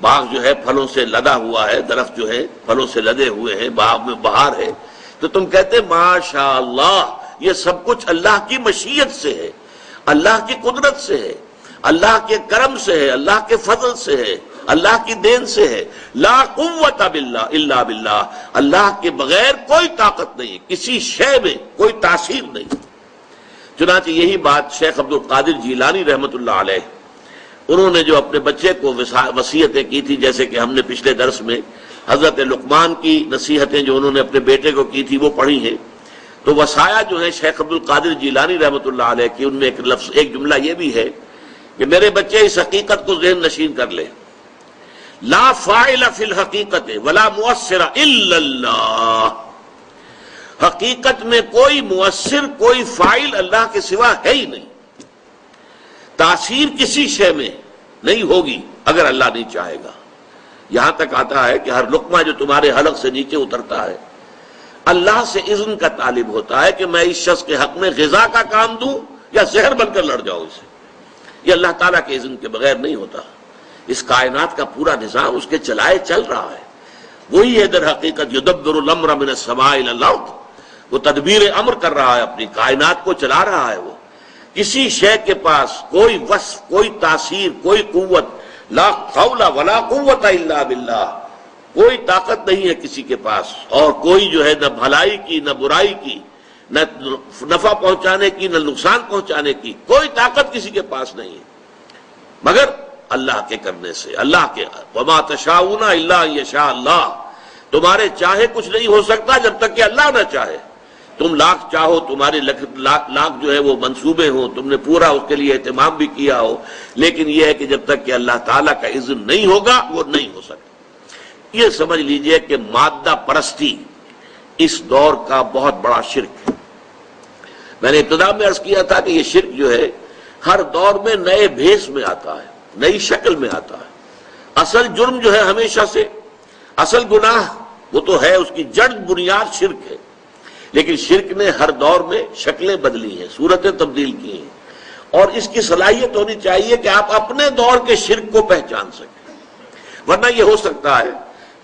باغ جو ہے پھلوں سے لدا ہوا ہے، درخت جو ہے پھلوں سے لدے ہوئے ہیں، باغ میں بہار ہے، تو تم کہتے ماشاء اللہ، یہ سب کچھ اللہ کی مشیت سے ہے، اللہ کی قدرت سے ہے، اللہ کے کرم سے ہے، اللہ کے فضل سے ہے، اللہ کی دین سے ہے، لا قوت باللہ الا باللہ، اللہ کے بغیر کوئی طاقت نہیں، کسی شے میں کوئی تاثیر نہیں۔ چنانچہ یہی بات شیخ عبد القادر جیلانی رحمۃ اللہ علیہ، انہوں نے جو اپنے بچے کو وصیتیں کی تھی، جیسے کہ ہم نے پچھلے درس میں حضرت لقمان کی نصیحتیں جو انہوں نے اپنے بیٹے کو کی تھی وہ پڑھی ہیں، تو وصایا جو ہے شیخ عبد القادر جیلانی رحمۃ اللہ علیہ کی، ان میں ایک جملہ یہ بھی ہے کہ میرے بچے اس حقیقت کو ذہن نشین کر لے، لا فاعل فی الحقیقت ولا مؤثر الا اللہ، حقیقت میں کوئی مؤثر، کوئی فاعل اللہ کے سوا ہے ہی نہیں. تاثیر کسی شے میں نہیں ہوگی اگر اللہ نہیں چاہے گا. یہاں تک آتا ہے کہ ہر لقمہ جو تمہارے حلق سے نیچے اترتا ہے اللہ سے اذن کا طالب ہوتا ہے کہ میں اس شخص کے حق میں غذا کا کام دوں یا زہر بن کر لڑ جاؤ اسے. یہ اللہ تعالیٰ کے اذن کے بغیر نہیں ہوتا. اس کائنات کا پورا نظام اس کے چلائے چل رہا ہے. وہی ہے در حقیقت یدبر الامر من السماء الى الارض. وہ تدبیر امر کر رہا ہے، اپنی کائنات کو چلا رہا ہے. وہ کسی شے کے پاس کوئی وصف، کوئی تاثیر، کوئی قوت، لا حول ولا قوت الا باللہ، کوئی طاقت نہیں ہے کسی کے پاس، اور کوئی جو ہے نہ بھلائی کی نہ برائی کی، نہ نفع پہنچانے کی نہ نقصان پہنچانے کی، کوئی طاقت کسی کے پاس نہیں ہے مگر اللہ کے کرنے سے. اللہ کے وما تشاؤون الا ان یشاء اللہ. تمہارے چاہے کچھ نہیں ہو سکتا جب تک کہ اللہ نہ چاہے. تم لاکھ چاہو، تمہارے لاکھ جو ہے وہ منصوبے ہوں، تم نے پورا اس کے لیے اہتمام بھی کیا ہو، لیکن یہ ہے کہ جب تک کہ اللہ تعالیٰ کا اذن نہیں ہوگا وہ نہیں ہو سکتا. یہ سمجھ لیجئے کہ مادہ پرستی اس دور کا بہت بڑا شرک ہے. میں نے ابتدا میں عرض کیا تھا کہ یہ شرک جو ہے ہر دور میں نئے بھیس میں آتا ہے، نئی شکل میں آتا ہے. اصل جرم جو ہے ہمیشہ سے، اصل گناہ وہ تو ہے، اس کی جڑ بنیاد شرک ہے. لیکن شرک نے ہر دور میں شکلیں بدلی ہیں، صورتیں تبدیل کی ہیں، اور اس کی صلاحیت ہونی چاہیے کہ آپ اپنے دور کے شرک کو پہچان سکیں. ورنہ یہ ہو سکتا ہے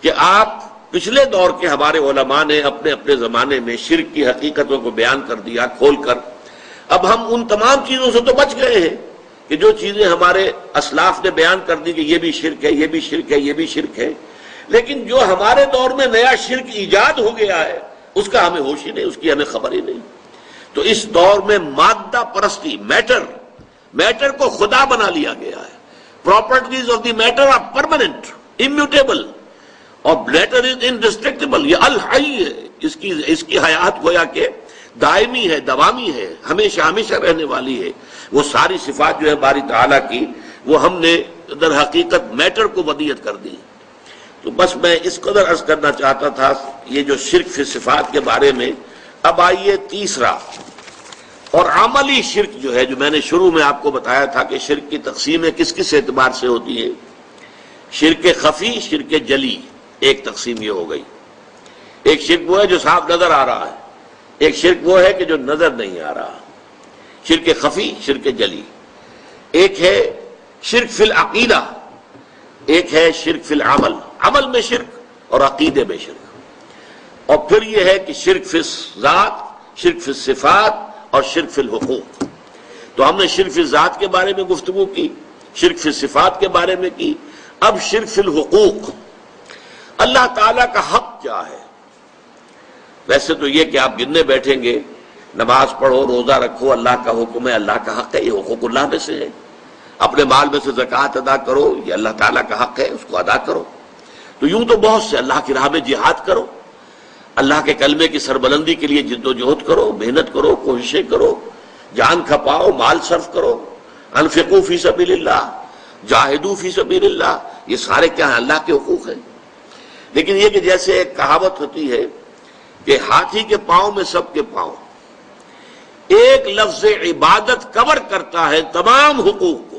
کہ آپ پچھلے دور کے ہمارے علماء نے اپنے اپنے زمانے میں شرک کی حقیقتوں کو بیان کر دیا کھول کر. اب ہم ان تمام چیزوں سے تو بچ گئے ہیں کہ جو چیزیں ہمارے اسلاف نے بیان کر دی کہ یہ بھی شرک ہے، یہ بھی شرک ہے، یہ بھی شرک ہے. لیکن جو ہمارے دور میں نیا شرک ایجاد ہو گیا ہے اس کا ہمیں ہوش ہی نہیں، اس کی ہمیں خبر ہی نہیں. تو اس دور میں مادہ پرستی، میٹر کو خدا بنا لیا گیا ہے. Properties of the matter are permanent, immutable, اور میٹر از انڈسٹرکٹیبل. یہ الحی ہے، اس کی حیات گویا کہ دائمی ہے، دوامی ہے، ہمیشہ ہمیشہ رہنے والی ہے. وہ ساری صفات جو ہے باری تعالیٰ کی وہ ہم نے در حقیقت میٹر کو ودیت کر دی. تو بس میں اس قدر عرض کرنا چاہتا تھا یہ جو شرک فی صفات کے بارے میں. اب آئیے تیسرا اور عملی شرک جو ہے، جو میں نے شروع میں آپ کو بتایا تھا کہ شرک کی تقسیمیں کس کس اعتبار سے ہوتی ہیں. شرک خفی، شرک جلی، ایک تقسیم یہ ہو گئی. ایک شرک وہ ہے جو صاف نظر آ رہا ہے، ایک شرک وہ ہے کہ جو نظر نہیں آ رہا. شرک خفی، شرک جلی. ایک ہے شرک فی العقیدہ، ایک ہے شرک فی العمل، عمل میں شرک اور عقیدے میں شرک. اور پھر یہ ہے کہ شرک فی الذات، شرک فی الصفات اور شرک فی الحقوق. تو ہم نے شرک فی الذات کے بارے میں گفتگو کی، شرک فی الصفات کے بارے میں کی. اب شرک فی الحقوق، اللہ تعالیٰ کا حق کیا ہے. ویسے تو یہ کہ آپ گننے بیٹھیں گے، نماز پڑھو، روزہ رکھو، اللہ کا حکم ہے، اللہ کا حق ہے، یہ حقوق اللہ میں سے ہے. اپنے مال میں سے زکوٰۃ ادا کرو، یہ اللہ تعالیٰ کا حق ہے، اس کو ادا کرو. تو یوں تو بہت سے، اللہ کی راہ میں جہاد کرو، اللہ کے کلمے کی سربلندی کے لیے جد و جہد کرو، محنت کرو، کوششیں کرو، جان کھپاؤ، مال صرف کرو. انفقوا فی سبیل اللہ، جاہدوا فی سبیل اللہ، یہ سارے کیا ہیں؟ اللہ کے حقوق ہیں. لیکن یہ کہ جیسے ایک کہاوت ہوتی ہے کہ ہاتھی کے پاؤں میں سب کے پاؤں، ایک لفظ عبادت کور کرتا ہے تمام حقوق کو.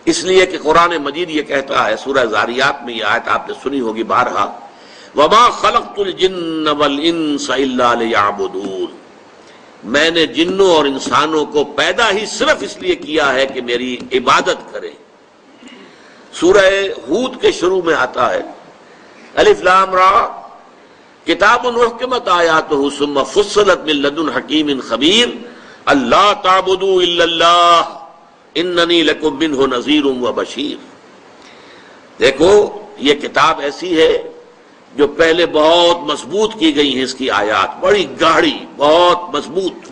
اس لیے کہ قرآن مجید یہ کہتا ہے، سورہ ذاریات میں یہ آیت آپ نے سنی ہوگی بارہا، وَمَا خَلَقْتُ الْجِنَّ وَالْإِنسَ إِلَّا لِيَعْبُدُونَ. میں نے جنوں اور انسانوں کو پیدا ہی صرف اس لیے کیا ہے کہ میری عبادت کریں. سورہ ہود کے شروع میں آتا ہے، الف لام را کتاب احکمت آیاتہ ثم فصلت من لدن حکیم خبیر اللہ تعبدوا الا اللہ اننی لکم منہ نذیر و بشیر. دیکھو یہ کتاب ایسی ہے جو پہلے بہت مضبوط کی گئی ہیں، اس کی آیات بڑی گاڑی، بہت مضبوط.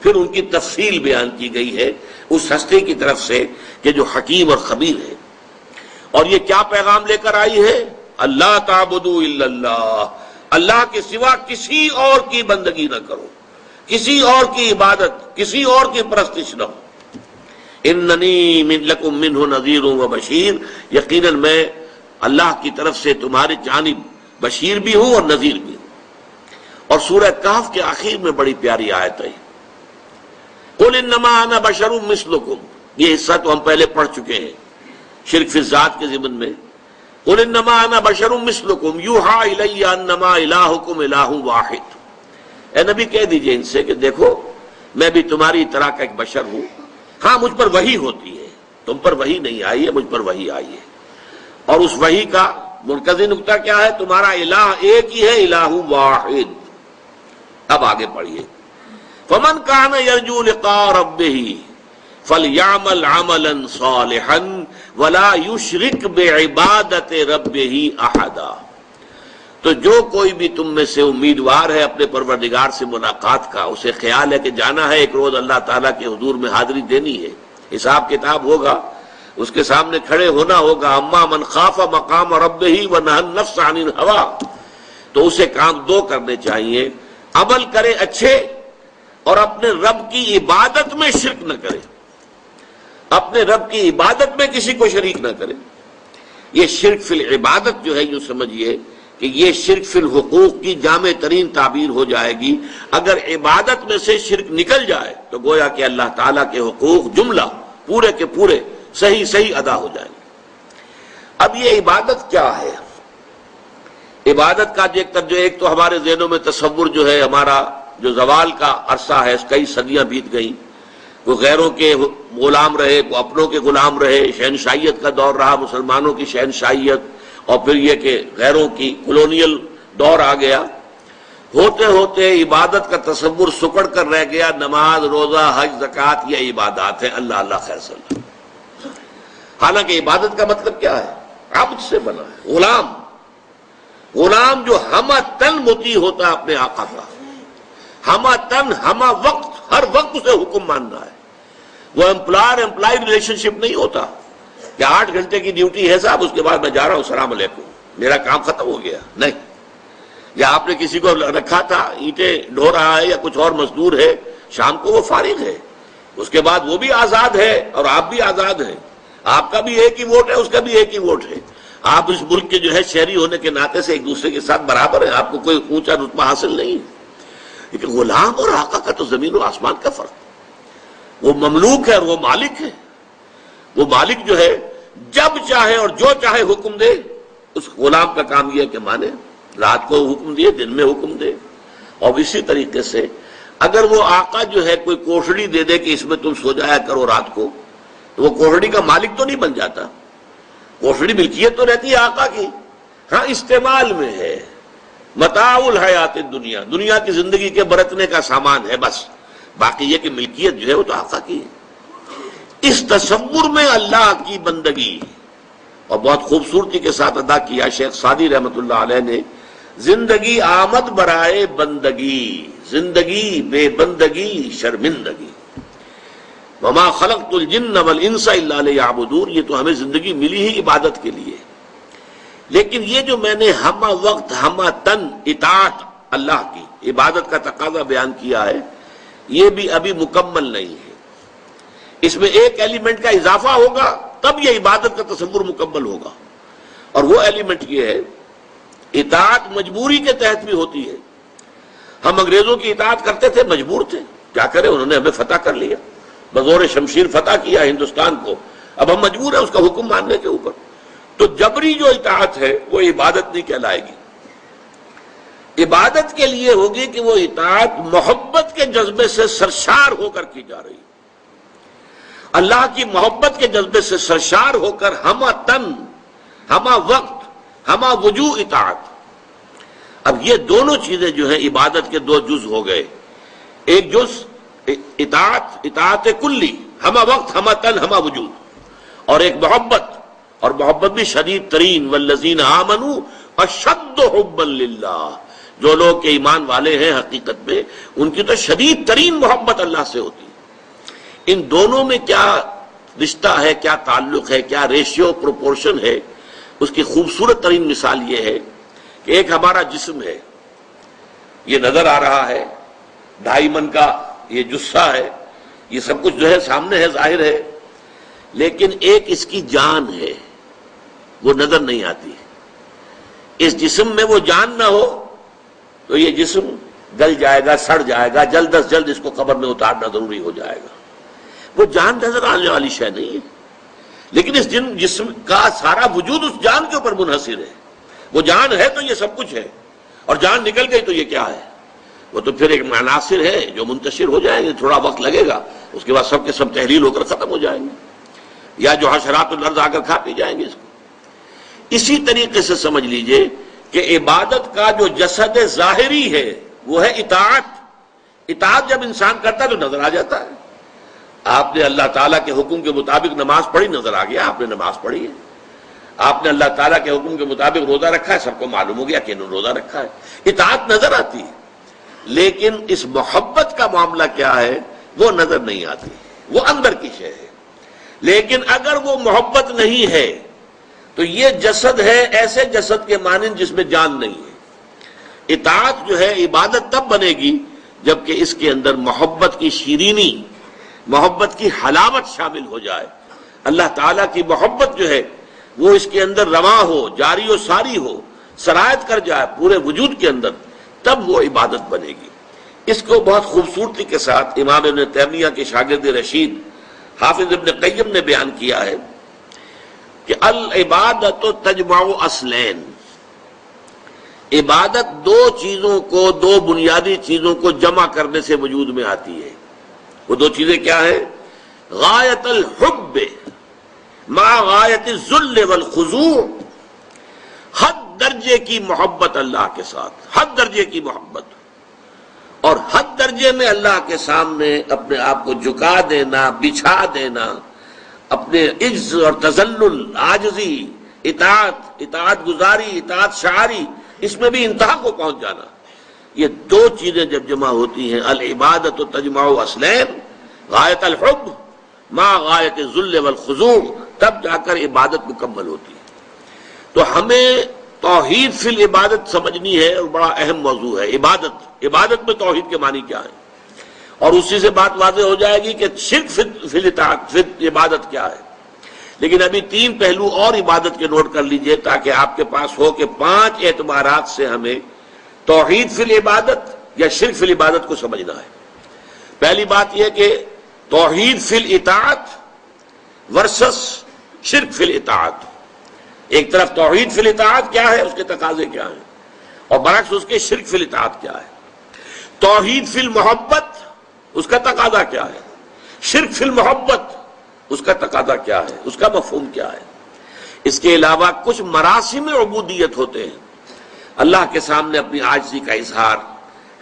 پھر ان کی تفصیل بیان کی گئی ہے اس ہستی کی طرف سے کہ جو حکیم اور خبیر ہے. اور یہ کیا پیغام لے کر آئی ہے؟ اللہ تعبدوا الا اللہ، اللہ کے سوا کسی اور کی بندگی نہ کرو، کسی اور کی عبادت، کسی اور کی پرستش نہ ہو. اننی لکم منہ نذیر و بشیر، یقیناً میں اللہ کی طرف سے تمہاری جانب بشیر بھی ہوں اور نذیر بھی ہوں. اور سورہ کہف کے آخر میں بڑی پیاری آیت ہے، قل انما انا بشر مثلکم، یہ حصہ تو ہم پہلے پڑھ چکے ہیں شرک فی الذات کے ضمن میں. قل انما انا بشر مثلکم یوحی الی انما الہکم الہ واحد. اے نبی کہہ دیجئے ان سے کہ دیکھو میں بھی تمہاری طرح کا ایک بشر ہوں، ہاں مجھ پر وحی ہوتی ہے، تم پر وحی نہیں آئی ہے، مجھ پر وحی آئی ہے. اور اس وحی کا مرکزی نقطہ کیا ہے؟ تمہارا الہ ایک ہی ہے، الہ واحد. اب آگے پڑھیے، فمن کان یرجو لقاء ربہ فلیعمل عملا صالحا ولا یشرک بعبادت ربہ احدا. تو جو کوئی بھی تم میں سے امیدوار ہے اپنے پروردگار سے ملاقات کا، اسے خیال ہے کہ جانا ہے ایک روز اللہ تعالیٰ کے حضور میں حاضری دینی ہے، حساب کتاب ہوگا، اس کے سامنے کھڑے ہونا ہوگا. اما من خاف مقام ربہ ونہى النفس عن الہوى، تو اسے کام دو کرنے چاہیے، عمل کرے اچھے اور اپنے رب کی عبادت میں شرک نہ کرے، اپنے رب کی عبادت میں کسی کو شریک نہ کرے. یہ شرک فی العبادت جو ہے یوں سمجھیے کہ یہ شرک فی الحقوق کی جامع ترین تعبیر ہو جائے گی. اگر عبادت میں سے شرک نکل جائے تو گویا کہ اللہ تعالیٰ کے حقوق جملہ پورے کے پورے صحیح ادا ہو جائیں گے. اب یہ عبادت کیا ہے؟ عبادت کا ایک تو ہمارے ذہنوں میں تصور جو ہے، ہمارا جو زوال کا عرصہ ہے، کئی صدیاں بیت گئیں، کوئی غیروں کے غلام رہے، کوئی اپنوں کے غلام رہے، شہنشاہیت کا دور رہا، مسلمانوں کی شہنشاہیت، اور پھر یہ کہ غیروں کی کلونیل دور آ گیا. ہوتے ہوتے عبادت کا تصور سکڑ کر رہ گیا. نماز، روزہ، حج، زکوٰۃ یہ عبادات ہیں، اللہ اللہ خیر صلی اللہ. حالانکہ عبادت کا مطلب کیا ہے؟ عبد سے بنا ہے، غلام جو ہمہ تن مطیع ہوتا ہے اپنے آقا کا، ہمہ تن ہمہ وقت، ہر وقت اسے حکم ماننا ہے. وہ امپلائی ریلیشن شپ نہیں ہوتا کہ 8 گھنٹے کی ڈیوٹی ہے صاحب، اس کے بعد میں جا رہا ہوں، السلام علیکم، میرا کام ختم ہو گیا. نہیں. یا آپ نے کسی کو رکھا تھا اینٹیں ڈھو رہا ہے یا کچھ اور مزدور ہے، شام کو وہ فارغ ہے، اس کے بعد وہ بھی آزاد ہے اور آپ بھی آزاد ہیں. آپ کا بھی ایک ہی ووٹ ہے، اس کا بھی ایک ہی ووٹ ہے. آپ اس ملک کے جو ہے شہری ہونے کے ناطے سے ایک دوسرے کے ساتھ برابر ہیں، آپ کو کوئی اونچا رتبہ حاصل نہیں. لیکن غلام اور آقا کا تو زمین و آسمان کا فرق. وہ مملوک ہے اور وہ مالک ہے. وہ مالک جو ہے جب چاہے اور جو چاہے حکم دے. اس غلام کا کام یہ ہے کہ مانے، رات کو حکم دیے، دن میں حکم دے. اور اسی طریقے سے اگر وہ آقا جو ہے کوئی کوٹڑی دے دے کہ اس میں تم سو جایا کرو رات کو، تو وہ کوٹڑی کا مالک تو نہیں بن جاتا. کوٹڑی ملکیت تو رہتی ہے آقا کی، ہاں استعمال میں ہے. متاع الحیات الدنیا، دنیا کی زندگی کے برتنے کا سامان ہے بس. باقی یہ کہ ملکیت جو ہے وہ تو آقا کی ہے. اس تصور میں اللہ کی بندگی اور بہت خوبصورتی کے ساتھ ادا کیا شیخ سعدی رحمۃ اللہ علیہ نے. زندگی آمد برائے بندگی، زندگی بے بندگی شرمندگی. وما خلقت الجن والانس الا لیعبدون، یہ تو ہمیں زندگی ملی ہی عبادت کے لیے. لیکن یہ جو میں نے ہمہ وقت ہمہ تن اطاعت اللہ کی عبادت کا تقاضا بیان کیا ہے، یہ بھی ابھی مکمل نہیں ہے. اس میں ایک ایلیمنٹ کا اضافہ ہوگا تب یہ عبادت کا تصور مکمل ہوگا. اور وہ ایلیمنٹ یہ ہے، اطاعت مجبوری کے تحت بھی ہوتی ہے. ہم انگریزوں کی اطاعت کرتے تھے، مجبور تھے، کیا کریں، انہوں نے ہمیں فتح کر لیا، بزور شمشیر فتح کیا ہندوستان کو، اب ہم مجبور ہیں اس کا حکم ماننے کے اوپر. تو جبری جو اطاعت ہے وہ عبادت نہیں کہلائے گی. عبادت کے لیے ہوگی کہ وہ اطاعت محبت کے جذبے سے سرشار ہو کر کی جا رہی، اللہ کی محبت کے جذبے سے سرشار ہو کر ہمہ تن ہمہ وقت ہمہ وجوہ اطاعت. اب یہ دونوں چیزیں جو ہیں عبادت کے 2 جز ہو گئے. ایک جز اطاعت کلی، ہمہ وقت ہمہ تن ہمہ وجود، اور ایک محبت، اور محبت بھی شدید ترین. والذین آمنوا اشد حبا للہ، جو لوگ کہ ایمان والے ہیں حقیقت میں ان کی تو شدید ترین محبت اللہ سے ہوتی. ان دونوں میں کیا رشتہ ہے، کیا تعلق ہے، کیا ریشیو پروپورشن ہے؟ اس کی خوبصورت ترین مثال یہ ہے کہ ایک ہمارا جسم ہے، یہ نظر آ رہا ہے، 2.5 من کا یہ جثہ ہے، یہ سب کچھ جو ہے سامنے ہے، ظاہر ہے. لیکن ایک اس کی جان ہے، وہ نظر نہیں آتی. اس جسم میں وہ جان نہ ہو تو یہ جسم گل جائے گا، سڑ جائے گا، جلد از جلد اس کو قبر میں اتارنا ضروری ہو جائے گا. وہ جان نظر آنے والی شے نہیں ہے، لیکن اس جسم کا سارا وجود اس جان کے اوپر منحصر ہے. وہ جان ہے تو یہ سب کچھ ہے، اور جان نکل گئی تو یہ کیا ہے؟ وہ تو پھر ایک عناصر ہے جو منتشر ہو جائیں گے، تھوڑا وقت لگے گا، اس کے بعد سب کے سب تحلیل ہو کر ختم ہو جائیں گے، یا جو حشرات الارض آ کر کھا پی جائیں گے اس کو. اسی طریقے سے سمجھ لیجئے کہ عبادت کا جو جسد ظاہری ہے وہ ہے اطاعت. اطاعت جب انسان کرتا ہے تو نظر آ جاتا ہے. آپ نے اللہ تعالیٰ کے حکم کے مطابق نماز پڑھی، نظر آ گیا آپ نے نماز پڑھی ہے. آپ نے اللہ تعالیٰ کے حکم کے مطابق روزہ رکھا ہے، سب کو معلوم ہو گیا کہ انہوں نے روزہ رکھا ہے. اطاعت نظر آتی ہے، لیکن اس محبت کا معاملہ کیا ہے وہ نظر نہیں آتی، وہ اندر کی شے ہے. لیکن اگر وہ محبت نہیں ہے تو یہ جسد ہے ایسے جسد کے مانند جس میں جان نہیں ہے. اطاعت جو ہے عبادت تب بنے گی جبکہ اس کے اندر محبت کی شیرینی، محبت کی حلاوت شامل ہو جائے. اللہ تعالیٰ کی محبت جو ہے وہ اس کے اندر رواں ہو، جاری و ساری ہو، سرایت کر جائے پورے وجود کے اندر، تب وہ عبادت بنے گی. اس کو بہت خوبصورتی کے ساتھ امام ابن تیمیہ کے شاگرد رشید حافظ ابن قیم نے بیان کیا ہے کہ العبادت تجمع اصلین، عبادت دو چیزوں کو، دو بنیادی چیزوں کو جمع کرنے سے وجود میں آتی ہے. وہ دو چیزیں کیا ہیں؟ غایت الحب مع غایت الذل والخضوع، حد درجے کی محبت اللہ کے ساتھ، حد درجے کی محبت، اور حد درجے میں اللہ کے سامنے اپنے آپ کو جھکا دینا، بچھا دینا، اپنے عجز اور تذلل، عاجزی، اطاعت گزاری، اطاعت شعاری، اس میں بھی انتہا کو پہنچ جانا. یہ دو چیزیں جب جمع ہوتی ہیں، العبادت تجمع اصلین، غایت الحب مع غایت الذل والخضوع، تب جا کر عبادت مکمل ہوتی ہے. تو ہمیں توحید فی العبادت سمجھنی ہے، اور بڑا اہم موضوع ہے عبادت میں توحید کے معنی کیا ہے، اور اسی سے بات واضح ہو جائے گی کہ شرک فی العبادت کیا ہے. لیکن ابھی تین پہلو اور عبادت کے نوٹ کر لیجئے تاکہ آپ کے پاس ہو کہ 5 اعتبارات سے ہمیں توحید فی العبادت یا شرک فی العبادت کو سمجھنا ہے. پہلی بات یہ کہ توحید فی الاطاعت ورسس شرک فی الاطاعت. ایک طرف توحید فی الاطاعت کیا ہے، اس کے تقاضے کیا ہیں، اور برعکس اس کے شرک فی الاطاعت کیا ہے. توحید فی المحبت، اس کا تقاضا کیا ہے، شرک فی المحبت، اس کا تقاضا کیا ہے، اس کا مفہوم کیا ہے. اس کے علاوہ کچھ مراسم عبودیت ہوتے ہیں، اللہ کے سامنے اپنی عاجزی کا اظہار،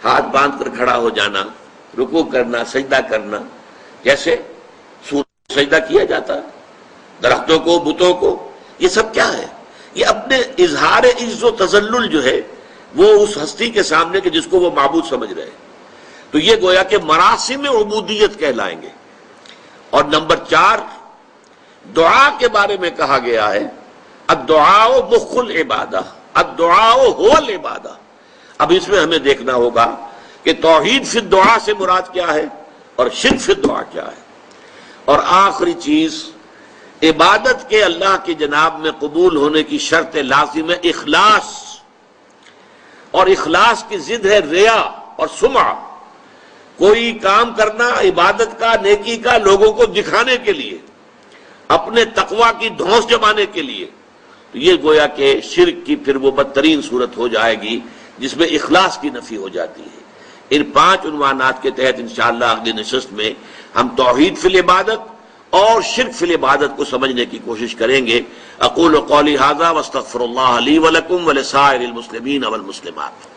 ہاتھ باندھ کر کھڑا ہو جانا، رکوع کرنا، سجدہ کرنا، جیسے سورج سجدہ کیا جاتا ہے، درختوں کو، بتوں کو. یہ سب کیا ہے؟ یہ اپنے اظہار عجز و تذلل جو ہے وہ اس ہستی کے سامنے کہ جس کو وہ معبود سمجھ رہے. تو یہ گویا کہ مراسم عبودیت کہلائیں گے. اور نمبر 4 دعا کے بارے میں کہا گیا ہے الدعاء مخ العبادہ، الدعاء هو العبادہ. اب اس میں ہمیں دیکھنا ہوگا کہ توحید فی الدعاء سے مراد کیا ہے اور شرک فی الدعاء کیا ہے. اور آخری چیز، عبادت کے اللہ کی جناب میں قبول ہونے کی شرط لازم ہے اخلاص، اور اخلاص کی ضد ہے ریا اور سمعہ. کوئی کام کرنا عبادت کا، نیکی کا، لوگوں کو دکھانے کے لیے، اپنے تقوی کی دھونس جمانے کے لیے، تو یہ گویا کہ شرک کی پھر وہ بدترین صورت ہو جائے گی جس میں اخلاص کی نفی ہو جاتی ہے. ان 5 عنوانات کے تحت انشاءاللہ اگلی نشست میں ہم توحید فی العبادت اور شرک فی العبادت کو سمجھنے کی کوشش کریں گے. اقول قولی ھذا واستغفر اللہ لی ولکم ولسائر المسلمین والمسلمات.